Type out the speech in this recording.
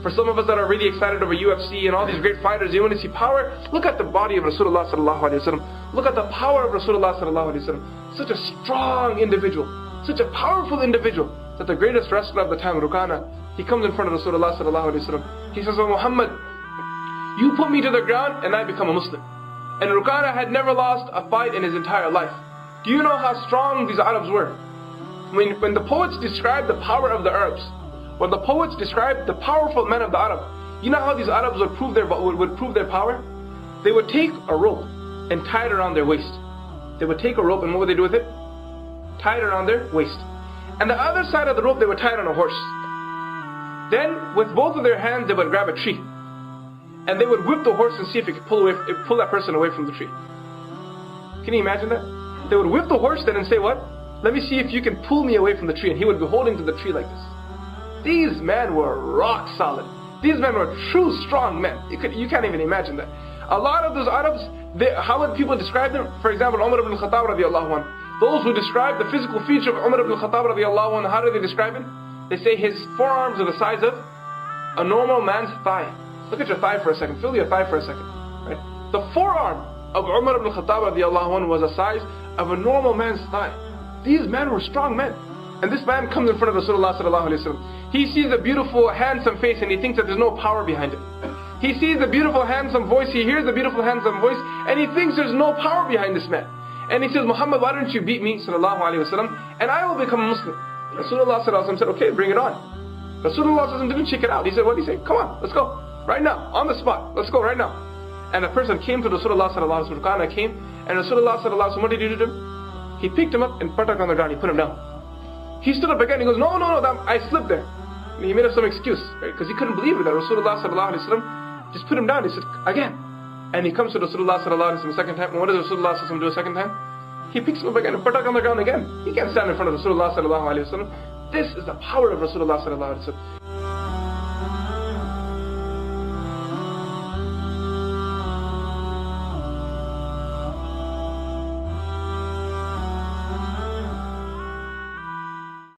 For some of us that are really excited over UFC and all these great fighters, you want to see power? Look at the body of Rasulullah sallallahu alaihi wasallam. Look at the power of Rasulullah sallallahu alaihi wasallam. Such a strong individual, such a powerful individual, that the greatest wrestler of the time, Rukana, he comes in front of Rasulullah sallallahu alaihi wasallam. He says, "Oh Muhammad, you put me to the ground and I become a Muslim." And Rukana had never lost a fight in his entire life. Do you know how strong these Arabs were? When the poets describe the power of the Arabs, when the poets describe the powerful men of the Arab, you know how these Arabs would prove their power? They would take a rope and tie it around their waist. They would take a rope, and what would they do with it? Tie it around their waist. And the other side of the rope, they would tie it on a horse. Then, with both of their hands, they would grab a tree. And they would whip the horse and see if it could pull that person away from the tree. Can you imagine that? They would whip the horse then and say, "What? Let me see if you can pull me away from the tree." And he would be holding to the tree like this. These men were rock solid. These men were true strong men. You can't even imagine that. A lot of those Arabs, how would people describe them? For example, Umar ibn Khattab radiallahu anhu. Those who describe the physical feature of Umar ibn Khattab radiallahu anhu, how do they describe him? They say his forearms are the size of a normal man's thigh. Look at your thigh for a second. Feel your thigh for a second. Right? The forearm of Umar ibn Khattab radiallahu anhu was the size of a normal man's thigh. These men were strong men. And this man comes in front of Rasulullah sallallahu alaihi wasallam. He sees a beautiful, handsome face and he thinks that there's no power behind it. He sees a beautiful, handsome voice. He hears a beautiful, handsome voice, and he thinks there's no power behind this man. And he says, "Muhammad, why don't you beat me, sallallahu alaihi wasallam, and I will become a Muslim." Rasulullah sallallahu alaihi wasallam said, "Okay, bring it on." Rasulullah sallallahu alaihi wasallam didn't check it out. He said, "What did he say? Come on, let's go right now, on the spot. Let's go right now." And a person came to Rasulullah sallallahu alaihi wasallam. Rukana came, and Rasulullah sallallahu alaihi wasallam, what did he do to him? He picked him up and put him on the ground. He put him down. He stood up again. He goes, "No, I slipped there." And he made up some excuse, right? Because he couldn't believe it that Rasulullah sallallahu alaihi wasallam just put him down. He said, "Again." And he comes to Rasulullah sallallahu alaihi wasallam a second time. And what does Rasulullah sallallahu alaihi wasallam do a second time? He picks him up again and put him on the ground again. He can't stand in front of Rasulullah sallallahu alaihi wasallam. This is the power of Rasulullah sallallahu alaihi wasallam.